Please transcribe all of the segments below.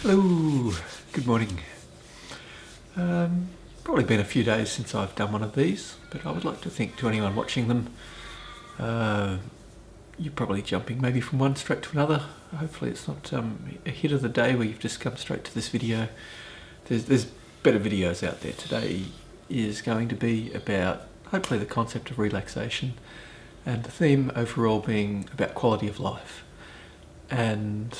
Hello, good morning. Probably been a few days since I've done one of these, but I would like to think to anyone watching them, you're probably jumping maybe from one straight to another. Hopefully it's not a hit of the day where you've just come straight to this video. There's better videos out there. Today is going to be about hopefully the concept of relaxation, and the theme overall being about quality of life, and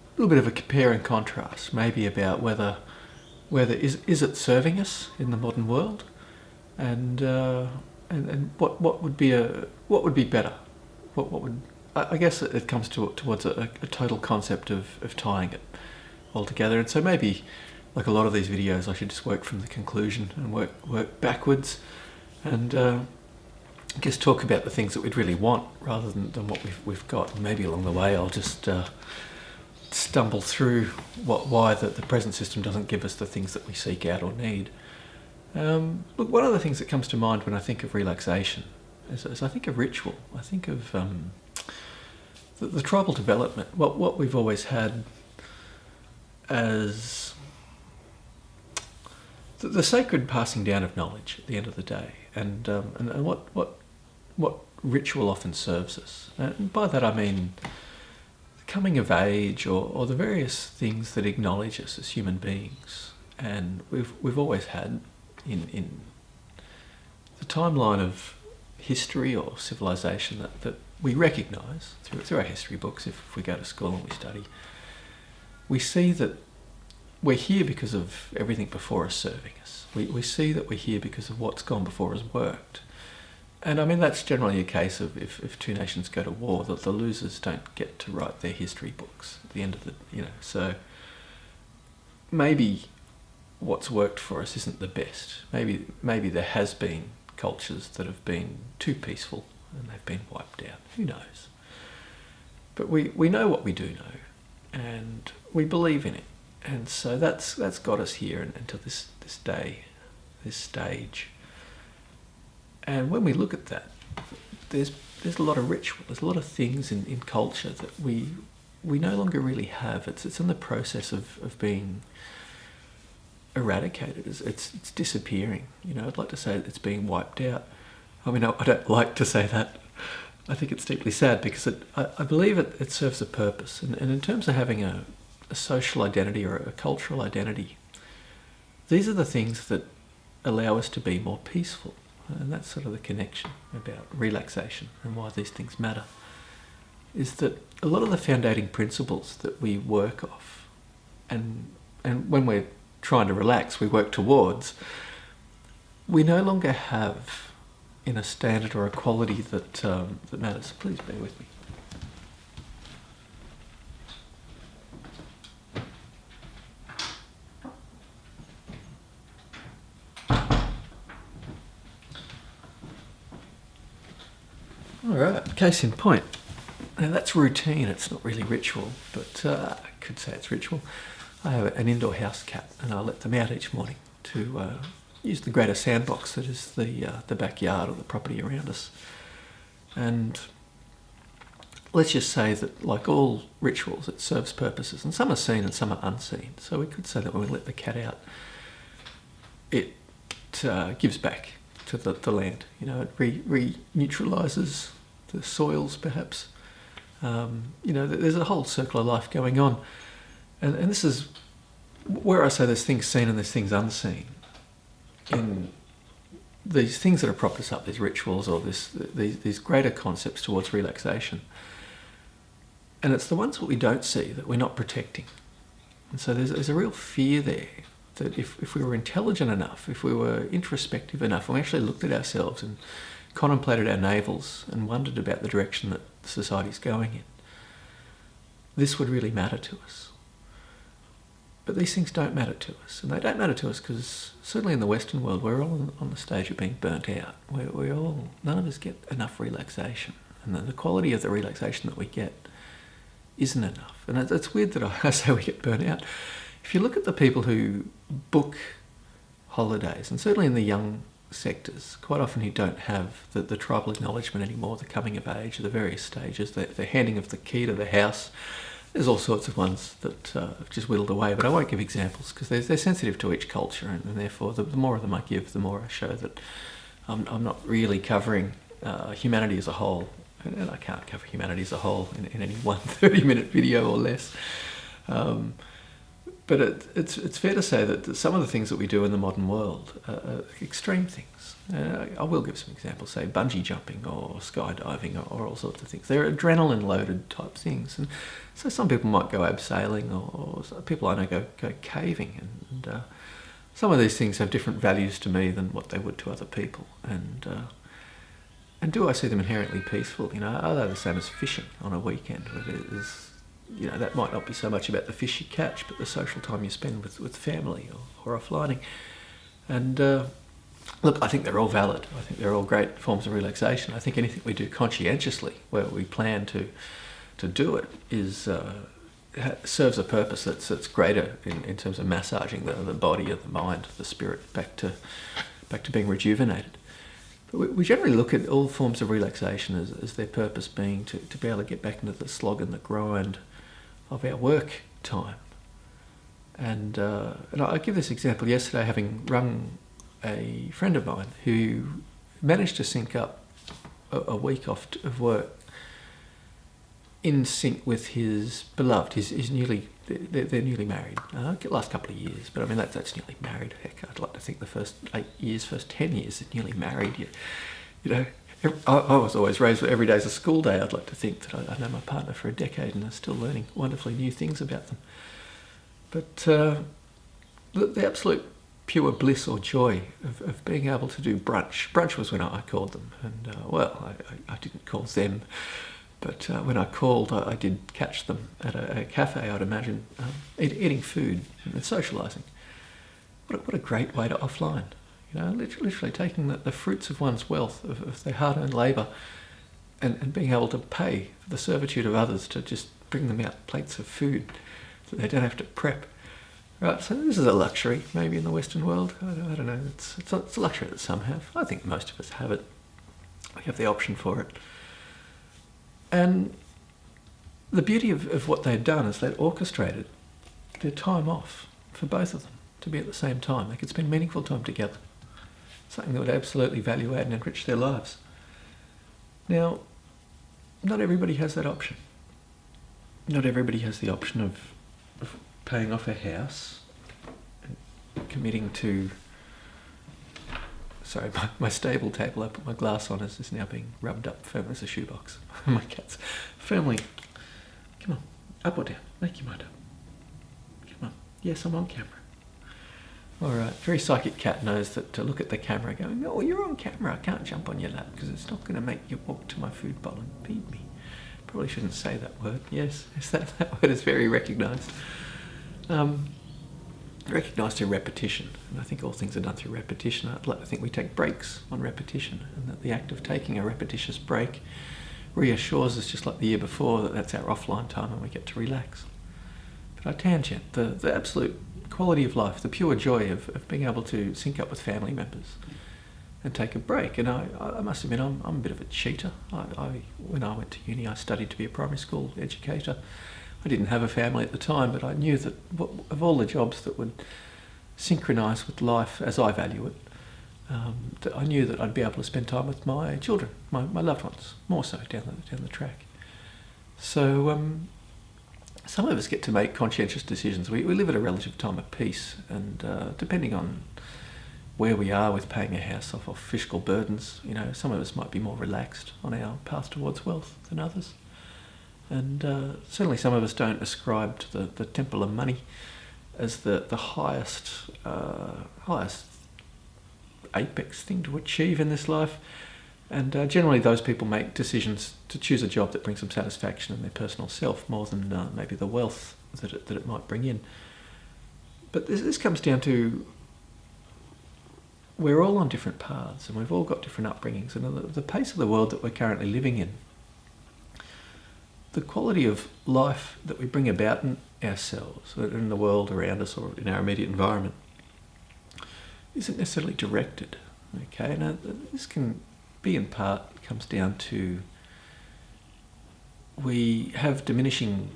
a little bit of a compare and contrast, maybe about whether is it serving us in the modern world, and what would be better, what would I guess it comes towards a total concept of tying it all together. And so maybe, like a lot of these videos, I should just work from the conclusion and work backwards, and I guess talk about the things that we'd really want rather than what we've got. And maybe along the way I'll just stumble through why the present system doesn't give us the things that we seek out or need. Look, one of the things that comes to mind when I think of relaxation is I think of ritual. I think of the tribal development, what we've always had as the sacred passing down of knowledge at the end of the day, and what ritual often serves us. And by that I mean coming of age, or the various things that acknowledge us as human beings. And we've always had in the timeline of history or civilization that we recognise through our history books, if we go to school and we study, we see that we're here because of everything before us serving us. We see that we're here because of what's gone before us worked. And I mean, that's generally a case of if two nations go to war, that the losers don't get to write their history books at the end of the, so maybe what's worked for us isn't the best. Maybe there has been cultures that have been too peaceful and they've been wiped out. Who knows? But we know what we do know, and we believe in it. And so that's got us here until this day, this stage. And when we look at that, there's a lot of ritual, there's a lot of things in culture that we no longer really have. It's in the process of being eradicated. It's disappearing. I'd like to say it's being wiped out. I mean, I don't like to say that. I think it's deeply sad, because I believe it serves a purpose. And in terms of having a social identity or a cultural identity, these are the things that allow us to be more peaceful. And that's sort of the connection about relaxation and why these things matter, is that a lot of the foundating principles that we work off, and when we're trying to relax, we work towards, we no longer have in a standard or a quality that matters. Please bear with me. Alright, case in point. Now that's routine, it's not really ritual, but I could say it's ritual. I have an indoor house cat, and I let them out each morning to use the greater sandbox that is the backyard or the property around us. And let's just say that, like all rituals, it serves purposes, and some are seen and some are unseen. So we could say that when we let the cat out, it gives back to the land. It re-neutralises the soils, perhaps. There's a whole circle of life going on, and this is where I say there's things seen and there's things unseen in these things that have propped us up, these rituals or these greater concepts towards relaxation. And it's the ones that we don't see that we're not protecting. And so there's a real fear there that if we were intelligent enough, if we were introspective enough, and we actually looked at ourselves and contemplated our navels and wondered about the direction that society's going in, this would really matter to us. But these things don't matter to us, and they don't matter to us because certainly in the Western world we're all on the stage of being burnt out. None of us get enough relaxation, and the quality of the relaxation that we get isn't enough. And it's weird that I say we get burnt out. If you look at the people who book holidays, and certainly in the young sectors, quite often who don't have the tribal acknowledgement anymore, the coming of age, the various stages, the handing of the key to the house, There's all sorts of ones that have just whittled away, but I won't give examples because they're sensitive to each culture, and therefore the more of them I give, the more I show that I'm not really covering humanity as a whole, and I can't cover humanity as a whole in any one 30-minute video or less. But it's fair to say that some of the things that we do in the modern world are extreme things. I will give some examples, say bungee jumping or skydiving or all sorts of things. They're adrenaline-loaded type things. And so some people might go abseiling or people I know go caving. And some of these things have different values to me than what they would to other people. And do I see them inherently peaceful? Are they the same as fishing on a weekend where there's... that might not be so much about the fish you catch, but the social time you spend with family or offlining. And look, I think they're all valid. I think they're all great forms of relaxation. I think anything we do conscientiously, where we plan to do it, is serves a purpose that's greater in terms of massaging the body and the mind, the spirit back to being rejuvenated. But we generally look at all forms of relaxation as their purpose being to be able to get back into the slog and the grind of our work time. And I give this example yesterday, having rung a friend of mine who managed to sync up a week off of work in sync with his beloved. They're newly married. Last couple of years, but I mean that's newly married. Heck, I'd like to think the first 8 years, first 10 years, they're newly married. I was always raised with every day's a school day. I'd like to think that I know my partner for a decade and I'm still learning wonderfully new things about them. But the absolute pure bliss or joy of being able to do brunch. Brunch was when I called them, and I didn't call them, but when I called, I did catch them at a cafe, I'd imagine, eating food and socialising. What a great way to offline. Literally taking the fruits of one's wealth, of their hard-earned labour, and being able to pay for the servitude of others to just bring them out plates of food that they don't have to prep. Right, so this is a luxury, maybe in the Western world. I don't know. It's a luxury that some have. I think most of us have it. We have the option for it. And the beauty of what they'd done is they'd orchestrated their time off for both of them to be at the same time. They could spend meaningful time together. Something that would absolutely value add and enrich their lives. Now, not everybody has that option. Not everybody has the option of paying off a house and committing to... Sorry, my stable table I put my glass on is now being rubbed up firm as a shoebox. My cat's firmly... Come on, up or down, make your mind up. Come on, yes, I'm on camera. All right, very psychic cat knows that to look at the camera going, oh, you're on camera, I can't jump on your lap because it's not going to make you walk to my food bowl and feed me. Probably shouldn't say that word. Yes, that word is very recognised. Recognised through repetition, and I think all things are done through repetition. I'd like to think we take breaks on repetition, and that the act of taking a repetitious break reassures us, just like the year before, that that's our offline time and we get to relax. But I tangent the absolute quality of life, the pure joy of being able to sync up with family members and take a break. And I must admit, I'm a bit of a cheater. When I went to uni, I studied to be a primary school educator. I didn't have a family at the time, but I knew that of all the jobs that would synchronise with life as I value it, that I knew that I'd be able to spend time with my children, my loved ones, more so down the track. So some of us get to make conscientious decisions. We live at a relative time of peace, and depending on where we are with paying a house off of fiscal burdens, some of us might be more relaxed on our path towards wealth than others. And certainly some of us don't ascribe to the temple of money as the highest apex thing to achieve in this life. And generally those people make decisions to choose a job that brings them satisfaction in their personal self more than maybe the wealth that it might bring in. But this comes down to we're all on different paths and we've all got different upbringings. And the pace of the world that we're currently living in, the quality of life that we bring about in ourselves, in the world around us or in our immediate environment, isn't necessarily directed. Okay, now this can be in part, comes down to we have diminishing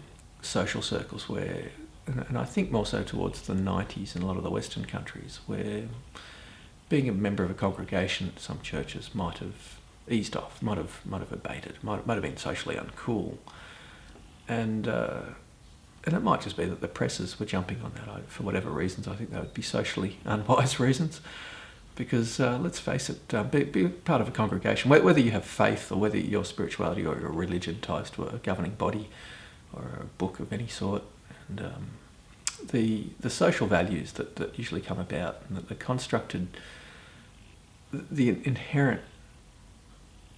social circles where, and I think more so towards the 90s in a lot of the Western countries, where being a member of a congregation at some churches might have eased off, might have abated, might have been socially uncool, and it might just be that the presses were jumping on that for whatever reasons. I think that would be socially unwise reasons, because let's face it, be part of a congregation, whether you have faith or whether your spirituality or your religion ties to a governing body or a book of any sort, and the social values that usually come about, and the constructed, the inherent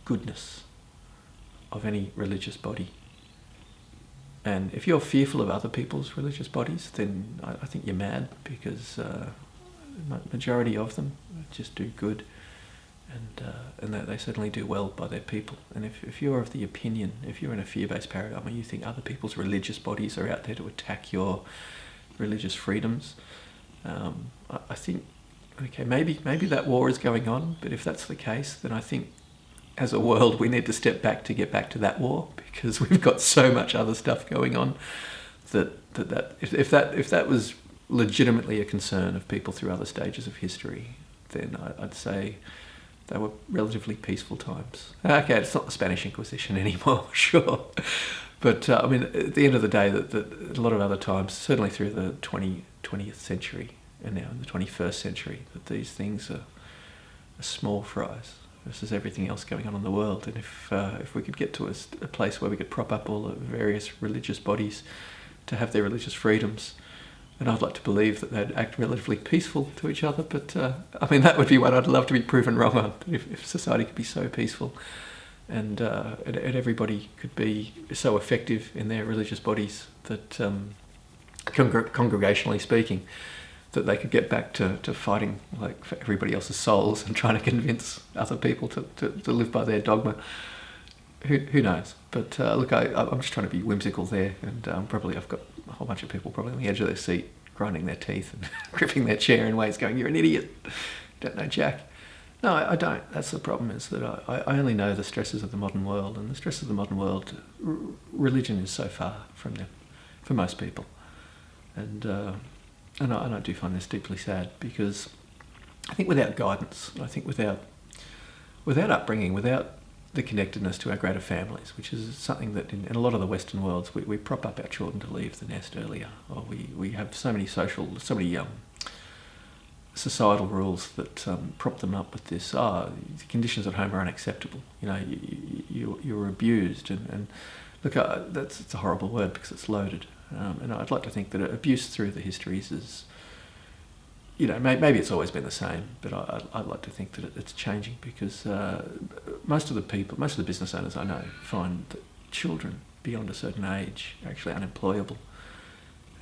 goodness of any religious body. And if you're fearful of other people's religious bodies, then I think you're mad, because the majority of them just do good, and they certainly do well by their people. And if you're of the opinion, if you're in a fear-based paradigm and you think other people's religious bodies are out there to attack your religious freedoms, I think, okay, maybe that war is going on, but if that's the case, then I think as a world we need to step back to get back to that war, because we've got so much other stuff going on that if that was legitimately a concern of people through other stages of history, then I'd say they were relatively peaceful times. Okay, it's not the Spanish Inquisition anymore, sure. But I mean, at the end of the day, that a lot of other times, certainly through the 20th century and now in the 21st century, that these things are small fries versus everything else going on in the world. And if we could get to a place where we could prop up all the various religious bodies to have their religious freedoms, and I'd like to believe that they'd act relatively peaceful to each other, but I mean, that would be what I'd love to be proven wrong on, if society could be so peaceful, and everybody could be so effective in their religious bodies that, congregationally speaking, that they could get back to fighting like for everybody else's souls and trying to convince other people to live by their dogma. Who knows? But look, I'm just trying to be whimsical there, and probably I've got a whole bunch of people probably on the edge of their seat, grinding their teeth and gripping their chair in ways going, "You're an idiot, don't know Jack." No, I don't. That's the problem, is that I only know the stresses of the modern world, and the stresses of the modern world, religion is so far from them for most people. And I do find this deeply sad, because I think without guidance, I think without upbringing, without the connectedness to our greater families, which is something that in a lot of the Western worlds we prop up our children to leave the nest earlier, or we have so many societal rules that prop them up with this. The conditions at home are unacceptable. You know, you're abused, and look, it's a horrible word because it's loaded. And I'd like to think that abuse through the histories is, you know, maybe it's always been the same, but I'd like to think that it's changing, because most of the business owners I know find that children beyond a certain age are actually unemployable.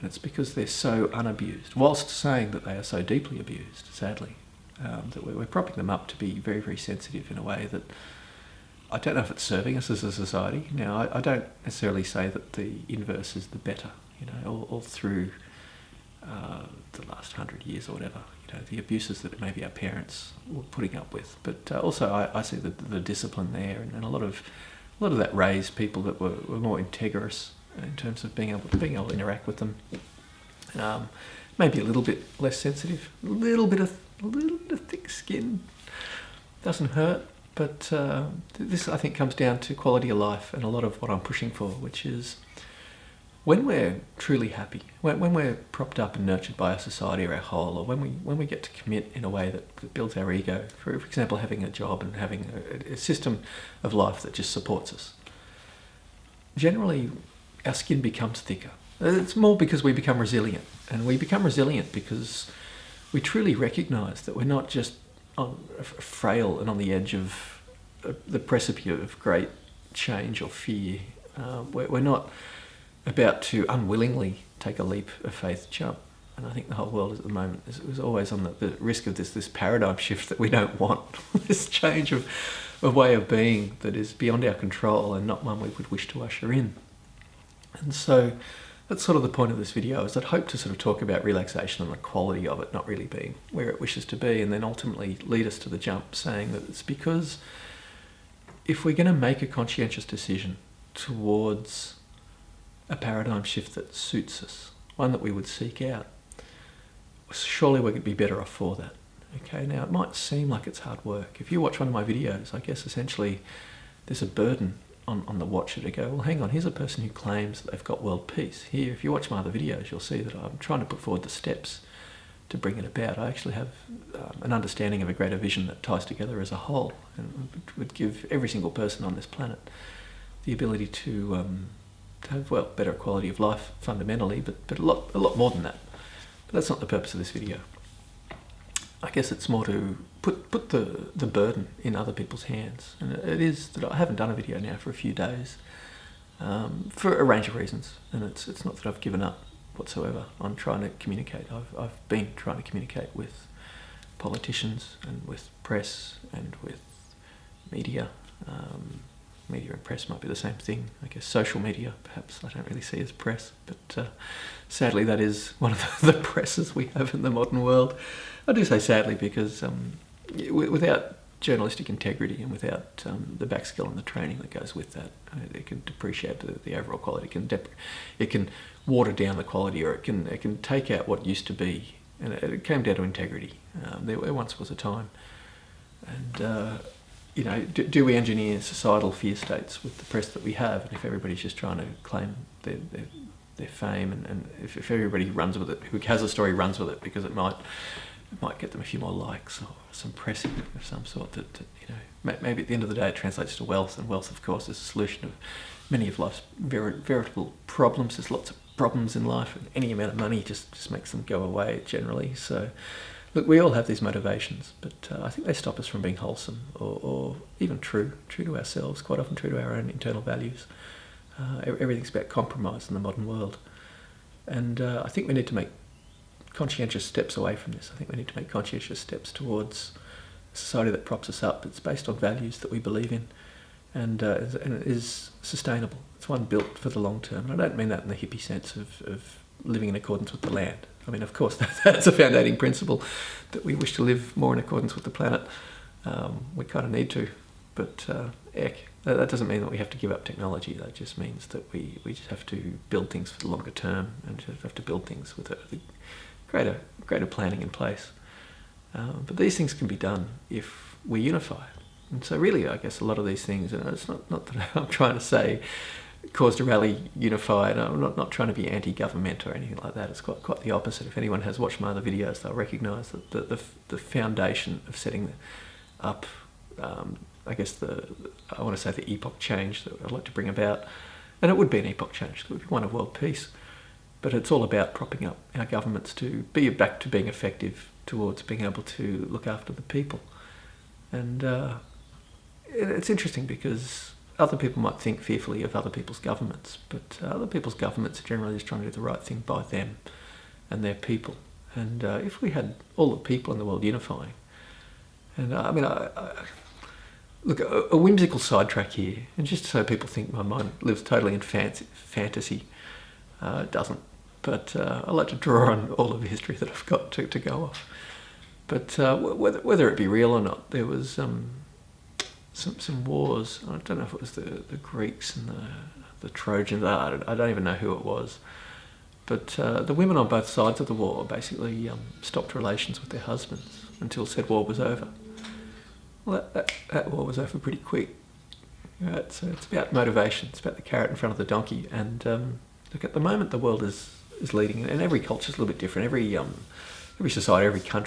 And it's because they're so unabused, whilst saying that they are so deeply abused, sadly, that we're propping them up to be very, very sensitive in a way that I don't know if it's serving us as a society. Now, I don't necessarily say that the inverse is the better, you know, all through the last 100 years or whatever, you know, the abuses that maybe our parents were putting up with. But also I see the discipline there, and a lot of that raised people that were more integrous in terms of being able to interact with them. Maybe a little bit less sensitive, a little bit of thick skin doesn't hurt. But this, I think, comes down to quality of life and a lot of what I'm pushing for, which is when we're truly happy, when we're propped up and nurtured by our society or our whole, or when we get to commit in a way that builds our ego, for example, having a job and having a system of life that just supports us, generally our skin becomes thicker. It's more because we become resilient, and we become resilient because we truly recognise that we're not just frail and on the edge of the precipice of great change or fear. We're not about to unwillingly take a leap of faith jump. And I think the whole world at the moment is always on the risk of this paradigm shift that we don't want, this change of way of being that is beyond our control and not one we would wish to usher in. And so that's sort of the point of this video, is I'd hope to sort of talk about relaxation and the quality of it not really being where it wishes to be, and then ultimately lead us to the jump, saying that it's because if we're going to make a conscientious decision towards a paradigm shift that suits us, one that we would seek out, surely we could be better off for that. Okay, now it might seem like it's hard work. If you watch one of my videos, I guess essentially there's a burden on the watcher to go, well, hang on, here's a person who claims that they've got world peace. Here, if you watch my other videos, you'll see that I'm trying to put forward the steps to bring it about. I actually have an understanding of a greater vision that ties together as a whole and would give every single person on this planet the ability to have, well, better quality of life fundamentally, but a lot more than that. But that's not the purpose of this video. I guess it's more to put the burden in other people's hands. And it is that I haven't done a video now for a few days for a range of reasons. And it's not that I've given up whatsoever on trying to communicate. I've been trying to communicate with politicians and with press and with media. Media and press might be the same thing. I guess social media, perhaps, I don't really see as press, but sadly that is one of the presses we have in the modern world. I do say sadly because without journalistic integrity and without the backskill and the training that goes with that, it can depreciate the overall quality. It can water down the quality, or it can take out what used to be. And it came down to integrity. There once was a time, and do we engineer societal fear states with the press that we have? And if everybody's just trying to claim their fame, and if everybody runs with it, who has a story runs with it because it might get them a few more likes or some press of some sort, that maybe at the end of the day it translates to wealth, and wealth, of course, is a solution of many of life's veritable problems. There's lots of problems in life, and any amount of money just makes them go away generally. So look, we all have these motivations, but I think they stop us from being wholesome or even true to ourselves, quite often true to our own internal values. Everything's about compromise in the modern world. And I think we need to make conscientious steps away from this. I think we need to make conscientious steps towards a society that props us up. It's based on values that we believe in, and it is sustainable. It's one built for the long term. And I don't mean that in the hippie sense of living in accordance with the land. I mean, of course, that's a foundating principle, that we wish to live more in accordance with the planet. We kind of need to, but that doesn't mean that we have to give up technology. That just means that we just have to build things for the longer term, and just have to build things with a greater planning in place. But these things can be done if we unify. And so really, I guess a lot of these things, and it's not that I'm trying to say cause to rally, unify, and I'm not trying to be anti-government or anything like that. It's quite the opposite. If anyone has watched my other videos, they'll recognise that the foundation of setting up, I guess I want to say the epoch change that I'd like to bring about, and it would be an epoch change, it would be one of world peace, but it's all about propping up our governments to be back to being effective towards being able to look after the people. And it's interesting because other people might think fearfully of other people's governments, but other people's governments are generally just trying to do the right thing by them and their people. And if we had all the people in the world unifying, and look, a whimsical sidetrack here, and just so people think my mind lives totally in fantasy, it doesn't. But I like to draw on all of the history that I've got to go off. But whether it be real or not, there was some wars. I don't know if it was the Greeks and the Trojans. I don't even know who it was. But the women on both sides of the war basically stopped relations with their husbands until said war was over. Well, that war was over pretty quick. Right? So it's about motivation. It's about the carrot in front of the donkey. And look, at the moment the world is leading, and every culture is a little bit different. Every society, every country